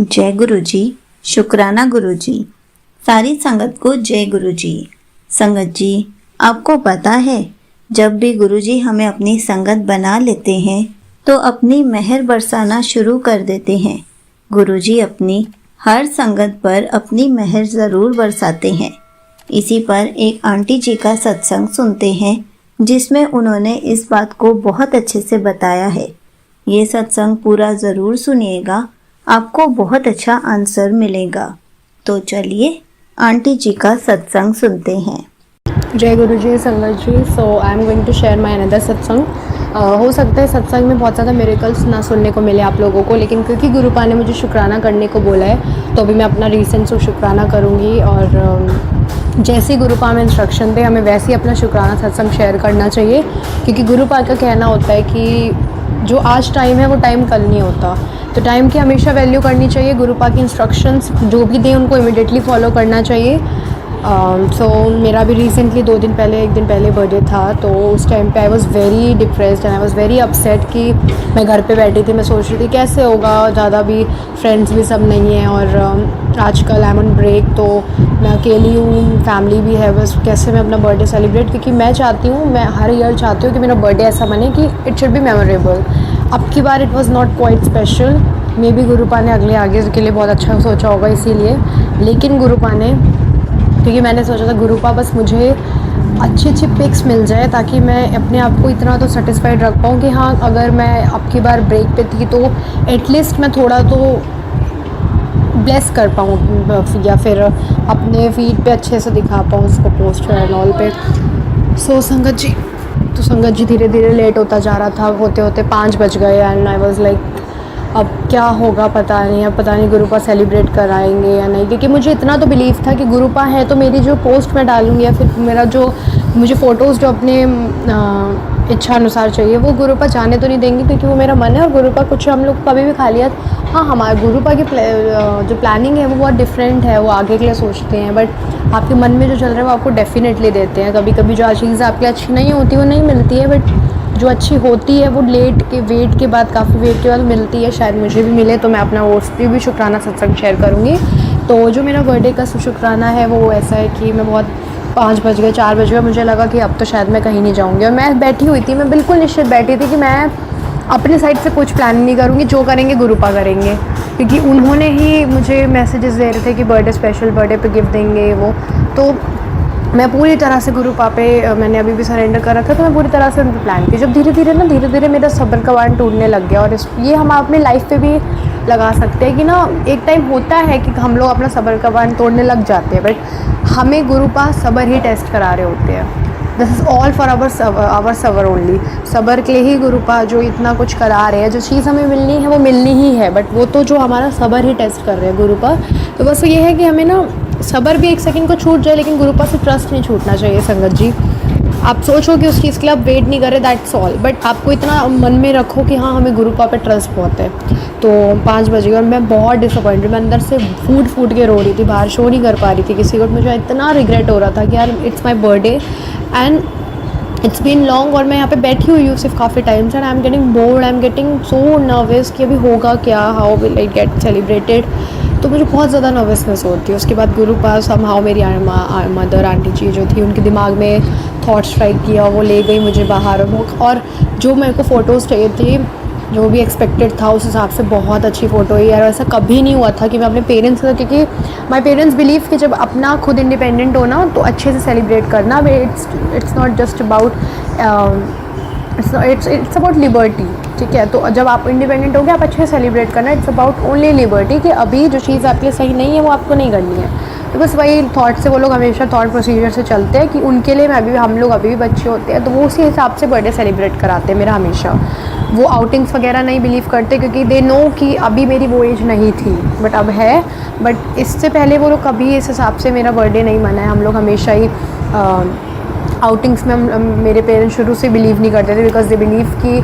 जय गुरु जी। शुक्राना गुरु जी। सारी संगत को जय गुरु जी। संगत जी, आपको पता है, जब भी गुरु जी हमें अपनी संगत बना लेते हैं तो अपनी मेहर बरसाना शुरू कर देते हैं। गुरु जी अपनी हर संगत पर अपनी मेहर ज़रूर बरसाते हैं। इसी पर एक आंटी जी का सत्संग सुनते हैं जिसमें उन्होंने इस बात को बहुत अच्छे से बताया है। ये सत्संग पूरा ज़रूर सुनिएगा, आपको बहुत अच्छा आंसर मिलेगा। तो चलिए आंटी जी का सत्संग सुनते हैं। जय गुरु जी। संगत जी, so I am going to share my another सत्संग। हो सकता है सत्संग में बहुत ज़्यादा मिरेकल्स ना सुनने को मिले आप लोगों को, लेकिन क्योंकि गुरुपा ने मुझे शुक्राना करने को बोला है तो अभी मैं अपना रीसेंट से शुक्राना करूँगी। और जैसे ही गुरुपा में इंस्ट्रक्शन थे हमें वैसे ही अपना शुक्राना सत्संग शेयर करना चाहिए, क्योंकि गुरुपा का कहना होता है कि जो आज टाइम है वो टाइम कल नहीं होता, तो टाइम की हमेशा वैल्यू करनी चाहिए। गुरुपा की इंस्ट्रक्शंस जो भी दें उनको इमिडिएटली फॉलो करना चाहिए। सो मेरा भी रिसेंटली 2 दिन पहले, 1 दिन पहले बर्थडे था, तो उस टाइम पे I was very depressed and I was very upset कि मैं घर पे बैठी थी। मैं सोच रही थी कैसे होगा, ज़्यादा भी फ्रेंड्स भी सब नहीं हैं और आजकल आई एम ऑन ब्रेक, तो मैं अकेली हूँ, फैमिली भी है, बस कैसे मैं अपना बर्थडे सेलिब्रेट, क्योंकि मैं चाहती हूँ, मैं हर ईयर चाहती हूँ कि मेरा बर्थडे ऐसा बने कि इट शुड बी मेमोरेबल। अब की बार it was not quite special. Maybe गुरुपा ने अगले आगे के लिए बहुत अच्छा सोचा होगा इसीलिए, लेकिन गुरुपा ने, क्योंकि मैंने सोचा था गुरुपा बस मुझे अच्छी अच्छी पिक्स मिल जाए ताकि मैं अपने आप को इतना तो सेटिस्फाइड रख पाऊँ कि हाँ, अगर मैं अब की बार ब्रेक पे थी तो एटलीस्ट मैं थोड़ा तो ब्लेस कर पाऊँ या फिर अपने फीड पे अच्छे से दिखा पाऊँ उसको, पोस्ट एंड ऑल पे। सो संगत जी धीरे धीरे लेट होता जा रहा था, होते होते 5 बज गए एंड आई वाज लाइक अब क्या होगा पता नहीं, अब पता नहीं गुरुपा सेलिब्रेट कराएंगे या नहीं, क्योंकि मुझे इतना तो बिलीव था कि गुरुपा है तो मेरी जो पोस्ट मैं डालूँगी या फिर मेरा जो मुझे फ़ोटोज़ जो अपने इच्छा अनुसार चाहिए वो गुरुपा जाने तो नहीं देंगे, क्योंकि वो मेरा मन है। और गुरुपा कुछ हम लोग कभी भी खा लिया, हाँ, हमारे गुरुपा की जो प्लानिंग है वो बहुत डिफरेंट है, वो आगे के लिए सोचते हैं, बट आपके मन में जो चल रहा है वो आपको डेफिनेटली देते हैं। कभी कभी जो चीज़ आपके अच्छी नहीं होती वो नहीं मिलती है, बट जो अच्छी होती है वो वेट के बाद, काफ़ी वेट के बाद मिलती है। शायद मुझे भी मिले, तो मैं अपना उस पर भी शुक्राना सत्संग शेयर करूँगी। तो जो मेरा बर्थडे का शुक्राना है वो ऐसा है कि मैं बहुत 5 बज गए, 4 बज गए, मुझे लगा कि अब तो शायद मैं कहीं नहीं जाऊँगी, और मैं बैठी हुई थी, मैं बिल्कुल निश्चित बैठी थी कि मैं अपने साइड से कुछ प्लान नहीं करूँगी, जो करेंगे गुरुपा करेंगे, क्योंकि उन्होंने ही मुझे मैसेजेस दे रहे थे कि बर्थडे स्पेशल, बर्थडे पे गिफ्ट देंगे वो। तो मैं पूरी तरह से गुरुपा पे मैंने अभी भी सरेंडर कर रखा था, तो मैं पूरी तरह से उन पर प्लान की। जब धीरे धीरे मेरा सब्र का बांध टूटने लग गया, और ये हम अपनी लाइफ पे भी लगा सकते हैं कि ना, एक टाइम होता है कि हम लोग अपना सब्र का बांध तोड़ने लग जाते हैं, बट हमें गुरुपा सब्र ही टेस्ट करा रहे होते हैं। This is all for our Sabar only. Sabar के लिए ही गुरुपा जो इतना कुछ करा रहे हैं, जो चीज़ हमें मिलनी है वो मिलनी ही है, बट वो तो जो हमारा सबर ही टेस्ट कर रहे हैं गुरुपा। तो बस ये है कि हमें ना सबर भी एक सेकंड को छूट जाए, लेकिन गुरुपा से ट्रस्ट नहीं छूटना चाहिए। संगत जी, आप सोचो कि उस चीज़ के लिए आप वेट नहीं कर रहे, दैट्स ऑल, बट आपको इतना मन में रखो कि हाँ, हमें गुरुपा पे ट्रस्ट बहुत है। तो 5 बज गए और मैं बहुत डिसअपॉइंटेड, मैं अंदर से फूट के रो रही थी, बाहर शो नहीं कर पा रही थी किसी को। मुझे इतना रिग्रेट हो रहा था कि यार, it's my birthday and it's been long, और मैं यहाँ पे बैठी हुई हूँ सिर्फ काफ़ी टाइम से, and I am getting bored, I am getting so nervous कि अभी होगा क्या, how will it get celebrated. तो मुझे बहुत ज़्यादा नर्वसनेस होती है। उसके बाद गुरुपा समहाउ मेरी मदर आंटी जी जो थी, उनके दिमाग में थॉट स्ट्राइक किया, वो ले गई मुझे बाहर, और जो मेरे को फ़ोटोज़ चाहिए थी, जो भी एक्सपेक्टेड था उस हिसाब से बहुत अच्छी फ़ोटो है यार। ऐसा कभी नहीं हुआ था कि मैं अपने पेरेंट्स का, क्योंकि माय पेरेंट्स बिलीव कि जब अपना खुद इंडिपेंडेंट हो ना तो अच्छे से सेलिब्रेट करना। It's not just about it's about liberty, ठीक है। तो जब आप इंडिपेंडेंट हो गए, आप अच्छे से सेलिब्रेट करना। इट्स अबाउट ओनली लिबर्टी, कि अभी जो चीज़ आपके लिए सही नहीं है वो आपको नहीं करनी है। तो बस वही थॉट से वो लोग हमेशा थॉट प्रोसीजर से चलते हैं कि उनके लिए हम लोग अभी भी बच्चे होते हैं, तो वो उसी हिसाब से बर्थडे सेलिब्रेट कराते हैं मेरा हमेशा। वो आउटिंग्स वगैरह नहीं बिलीव करते, क्योंकि दे नो कि अभी मेरी वो एज नहीं थी, बट अब है। बट इससे पहले वो लोग कभी इस हिसाब से मेरा बर्थडे नहीं मनाए। हम लोग हमेशा ही आउटिंग्स में मेरे पेरेंट्स शुरू से बिलीव नहीं करते थे, बिकॉज दे बिलीव कि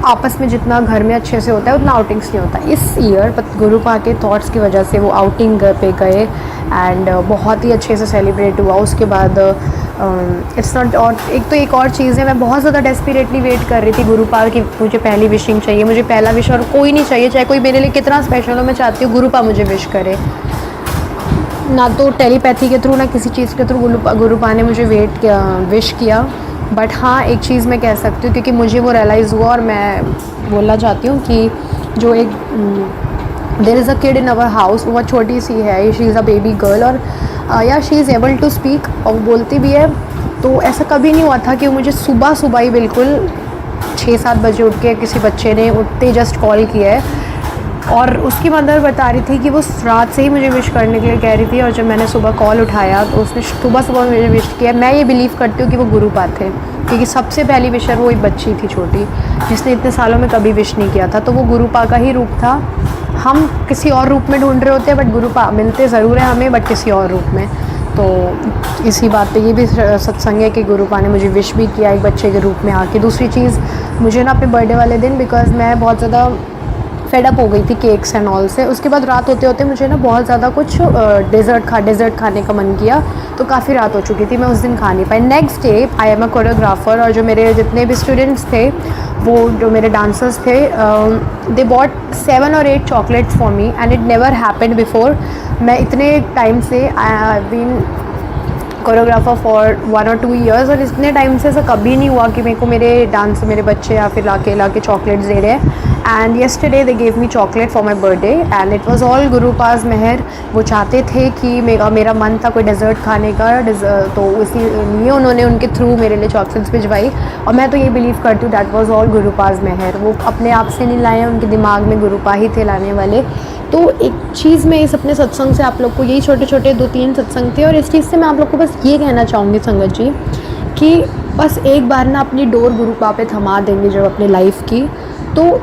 आपस में जितना घर में अच्छे से होता है उतना आउटिंग्स नहीं होता। इस ईयर गुरुपा के थॉट्स की वजह से वो आउटिंग पे गए एंड बहुत ही अच्छे से सेलिब्रेट हुआ। उसके बाद इट्स नॉट, और एक और चीज़ है, मैं बहुत ज़्यादा डेस्परेटली वेट कर रही थी गुरुपा की, मुझे पहली विशिंग चाहिए, मुझे पहला विश और कोई नहीं चाहिए, चाहे कोई मेरे लिए कितना स्पेशल हो, मैं चाहती हूँ गुरुपा मुझे विश करे। ना तो टेलीपैथी के थ्रू ना किसी चीज़ के थ्रू गुरुपा ने मुझे विश किया। बट हाँ, एक चीज़ मैं कह सकती हूँ क्योंकि मुझे वो रियलाइज़ हुआ और मैं बोलना चाहती हूँ कि जो एक there is a kid in our house, वो छोटी सी है, she is a baby girl और या she is able to speak और वो बोलती भी है। तो ऐसा कभी नहीं हुआ था कि मुझे सुबह ही बिल्कुल 6-7 बजे उठ के किसी बच्चे ने उठते जस्ट कॉल किया है। और उसकी मदर बता रही थी कि वो रात से ही मुझे विश करने के लिए कह रही थी और जब मैंने सुबह कॉल उठाया तो उसने सुबह मुझे विश किया। मैं ये बिलीव करती हूँ कि वो गुरुपा थे क्योंकि सबसे पहली विशर वो एक बच्ची थी छोटी जिसने इतने सालों में कभी विश नहीं किया था, तो वो गुरुपा का ही रूप था। हम किसी और रूप में ढूंढ रहे होते हैं बट गुरुपा मिलते ज़रूर है हमें, बट किसी और रूप में। तो इसी बात पे ये भी सत्संग है कि गुरुपा ने मुझे विश भी किया एक बच्चे के रूप में आके। दूसरी चीज़, मुझे ना अपने बर्थडे वाले दिन, बिकॉज़ मैं बहुत ज़्यादा फेडअप हो गई थी केक्स एंड ऑल से, उसके बाद रात होते होते मुझे ना बहुत ज़्यादा कुछ डेज़र्ट खाने का मन किया, तो काफ़ी रात हो चुकी थी, मैं उस दिन खा नहीं पाई। Next day I am a choreographer और जो मेरे जितने भी स्टूडेंट्स थे, वो जो मेरे डांसर्स थे, they bought 7 or 8 chocolates for me and it never happened before. मैं इतने टाइम से I have been choreographer for 1 or 2 years और इतने टाइम से ऐसा कभी नहीं हुआ कि मेरे को मेरे डांस मेरे बच्चे या फिर ला के चॉकलेट्स दे रहे हैं। And yesterday they gave me chocolate for my birthday and it was all गुरुपाज मेहर। वो चाहते थे कि मेरा मन था कोई डेजर्ट खाने का, तो इसीलिए उन्होंने उनके थ्रू मेरे लिए चॉकलेट्स भिजवाई और मैं तो ये बिलीव करती हूँ दैट वॉज ऑल गुरुपाज मेहर। वो अपने आप से नहीं लाए, उनके दिमाग में गुरुपा ही थे लाने वाले। तो एक चीज़ मैं इस अपने सत्संग से आप लोग को, यही छोटे छोटे 2-3 सत्संग थे और इस चीज़ से मैं आप लोग को बस ये कहना चाहूँगी संगत जी कि बस एक बार ना अपनी डोर गुरुपा पे थमा देंगे जब अपने लाइफ की, तो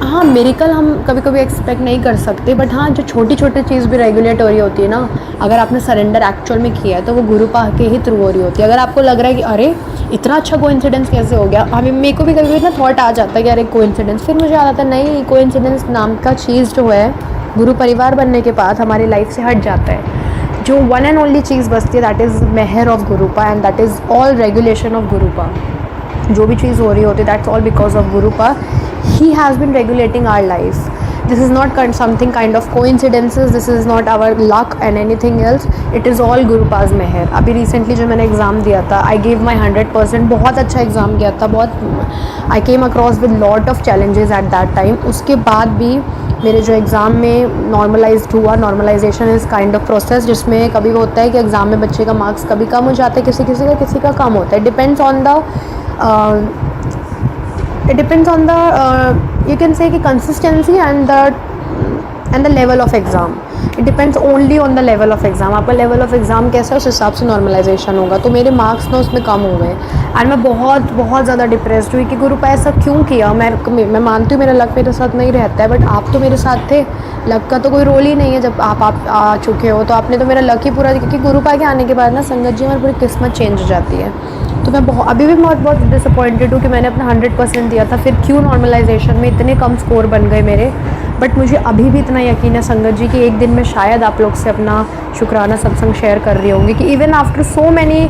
हाँ मेरिकल हम कभी कभी एक्सपेक्ट नहीं कर सकते, बट हाँ जो छोटी छोटी चीज़ भी रेगुलेट हो रही होती है ना, अगर आपने सरेंडर एक्चुअल में किया है तो वो गुरुपा के ही थ्रू हो रही होती है। अगर आपको लग रहा है कि अरे इतना अच्छा कोइंसिडेंस कैसे हो गया, हमें मेरे को भी कभी कभी ना थॉट आ जाता है कि अरे कोइंसिडेंस, फिर मुझे याद आता है नहीं, कोइंसिडेंस नाम का चीज़ जो है गुरु परिवार बनने के बाद हमारी लाइफ से हट जाता है। जो वन एंड ओनली चीज़ बचती है दैट इज़ मेहर ऑफ गुरुपा and that is all regulation of गुरुपा। जो भी चीज़ हो रही होती है दैट्स ऑल बिकॉज ऑफ गुरुपा। He has been regulating our life. This is not something kind of coincidences, this is not our luck and anything else, it is all Gurupa's meher। अभी recently जो मैंने exam दिया था, I gave my 100%, बहुत अच्छा exam किया था, बहुत I came across with lot of challenges at that time। उसके बाद भी मेरे जो एग्ज़ाम में नॉर्मलाइज्ड हुआ, normalisation is kind of process जिसमें कभी होता है कि एग्ज़ाम में बच्चे का मार्क्स कभी कम हो जाता है, किसी का कम होता है, depends on the it depends on the you can say कि consistency and the level of exam। it depends only on the level of exam। आपका level of exam कैसा है उस हिसाब से normalization होगा। तो मेरे marks ना उसमें कम हो गए एंड मैं बहुत ज़्यादा डिप्रेस्ड हुई कि गुरुपा ऐसा क्यों किया। मैं मानती हूँ मेरा लक मेरे साथ नहीं रहता है, बट आप तो मेरे साथ थे, लक का तो कोई रोल ही नहीं है। जब आप आ चुके हो तो आपने तो मेरा लक ही पूरा, क्योंकि गुरुपा के आने के बाद ना संगत जी हमारी पूरी किस्मत चेंज हो जाती है। तो मैं अभी भी बहुत डिसअपॉइंटेड हूँ कि मैंने अपना 100% दिया था, फिर क्यों नॉर्मलाइजेशन में इतने कम स्कोर बन गए मेरे। बट मुझे अभी भी इतना यकीन है संगत जी कि एक दिन मैं शायद आप लोग से अपना शुक्राना सत्संग शेयर कर रही होंगी कि even after so many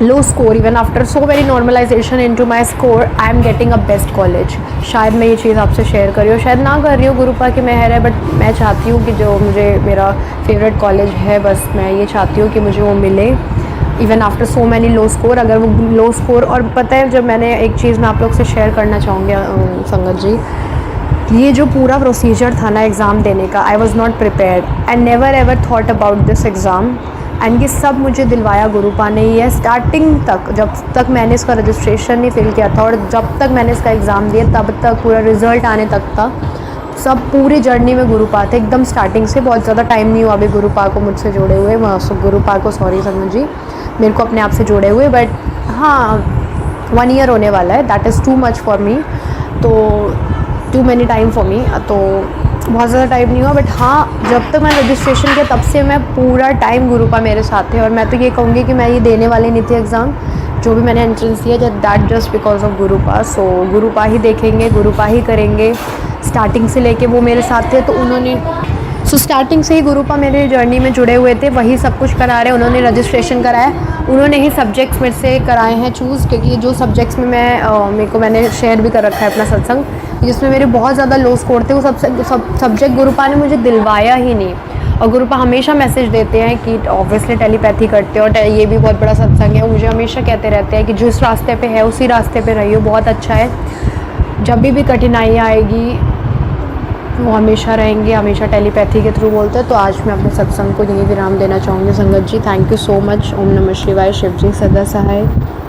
low score, even after so very normalisation into my score, I am getting a best college. शायद मैं ये चीज़ आपसे शेयर कर रही हूँ, शायद ना कर रही हूँ, गुरुपा की मेहर है, बट मैं चाहती हूँ कि जो मुझे मेरा फेवरेट कॉलेज है, बस मैं ये चाहती हूँ कि मुझे वो मिले even after so many low score. अगर वो लो स्कोर, और पता है जब मैंने एक चीज़ मैं आप लोग से शेयर करना चाहूँगी संगत जी, ये जो पूरा प्रोसीजर था ना एग्ज़ाम देने का, I was not prepared, I never ever thought about this exam and ये सब मुझे दिलवाया गुरुपा ने। ये स्टार्टिंग तक, जब तक मैंने इसका रजिस्ट्रेशन नहीं फिल किया था और जब तक मैंने इसका एग्ज़ाम दिया तब तक, पूरा रिज़ल्ट आने तक था, सब पूरी जर्नी में गुरुपा थे एकदम स्टार्टिंग से। बहुत ज़्यादा टाइम नहीं हुआ अभी गुरुपा को मुझसे जोड़े हुए, गुरुपा को सॉरी संगत जी, मेरे को अपने आप से जोड़े हुए, बट हाँ 1 year होने वाला है, that is too much for me, तो too many time for me, तो बहुत ज़्यादा टाइम नहीं हुआ। बट हाँ जब तक मैं रजिस्ट्रेशन किया तब से मैं पूरा टाइम गुरुपा मेरे साथ थे और मैं तो ये कहूँगी कि मैं ये देने वाली नहीं थी एग्ज़ाम, जो भी मैंने एंट्रेंस दिया दैट जस्ट बिकॉज ऑफ गुरुपा। सो गुरुपा ही देखेंगे, गुरुपा ही करेंगे। स्टार्टिंग से लेके वो मेरे साथ थे, तो उन्होंने स्टार्टिंग से ही गुरुपा मेरे जर्नी में जुड़े हुए थे, वही सब कुछ करा रहे। उन्होंने रजिस्ट्रेशन कराया, उन्होंने ही सब्जेक्ट्स मेरे से कराए हैं चूज़, क्योंकि जो सब्जेक्ट्स में मैंने शेयर भी कर रखा है अपना सत्संग, जिसमें मेरे बहुत ज़्यादा लो स्कोर थे, वो सब्जेक्ट गुरुपा ने मुझे दिलवाया ही नहीं। और गुरुपा हमेशा मैसेज देते हैं कि ऑब्वियसली टेलीपैथी करते हो और ये भी बहुत बड़ा सत्संग है। मुझे हमेशा कहते रहते हैं कि जिस रास्ते पे है उसी रास्ते पे रहियो, बहुत अच्छा है। जब भी कठिनाइयाँ आएगी वो हमेशा रहेंगे, हमेशा टेलीपैथी के थ्रू बोलते हैं। तो आज मैं अपने सत्संग को यही विराम देना चाहूँगी। संगत जी, थैंक यू सो मच। ओम नमः शिवाय। शिव जी सदा सहाय।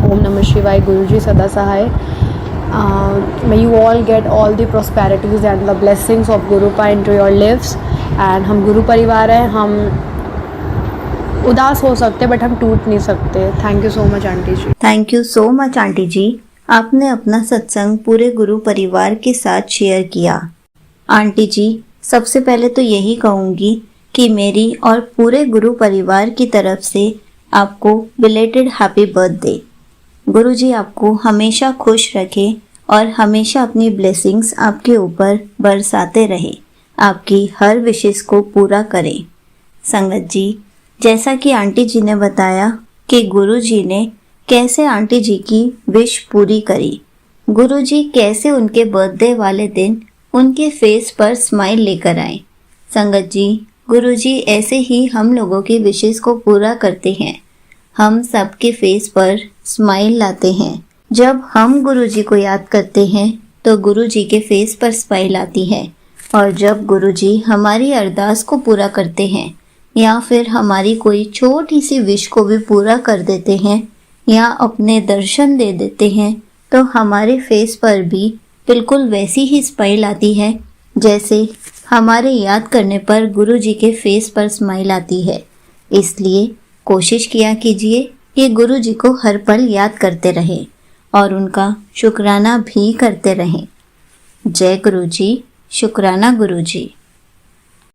ओम नमः शिवाय। गुरु जी सदा सहाय। May you all get all the prosperities and the blessings of Gurupa into your lives. And हम गुरु परिवार हैं, हम उदास हो सकते बट हम टूट नहीं सकते। Thank you so much aunty ji. Thank you so much aunty ji, आपने अपना सत्संग पूरे गुरु परिवार के साथ शेयर किया। आंटी जी, सबसे पहले तो यही कहूँगी कि मेरी और पूरे गुरु परिवार की तरफ से आपको बिलेटेड हैप्पी बर्थडे। गुरु जी आपको हमेशा खुश रखे और हमेशा अपनी ब्लेसिंग्स आपके ऊपर बरसाते रहे, आपकी हर विशेष को पूरा करें। संगत जी, जैसा कि आंटी जी ने बताया कि गुरु जी ने कैसे आंटी जी की विश पूरी करी, गुरु जी कैसे उनके बर्थडे वाले दिन उनके फेस पर स्माइल लेकर आए। संगत जी, गुरु जी ऐसे ही हम लोगों की विशेष को पूरा करते हैं। हम सबके फेस पर स्माइल लाते हैं। जब हम गुरु जी को याद करते हैं तो गुरु जी के फेस पर स्माइल आती है, और जब गुरु जी हमारी अरदास को पूरा करते हैं या फिर हमारी कोई छोटी सी विश को भी पूरा कर देते हैं या अपने दर्शन दे देते हैं, तो हमारे फेस पर भी बिल्कुल वैसी ही स्माइल आती है जैसे हमारे याद करने पर गुरु जी के फेस पर स्माइल आती है। इसलिए कोशिश किया कीजिए कि गुरु जी को हर पल याद करते रहें और उनका शुक्राना भी करते रहें। जय गुरु जी। शुक्राना गुरु जी।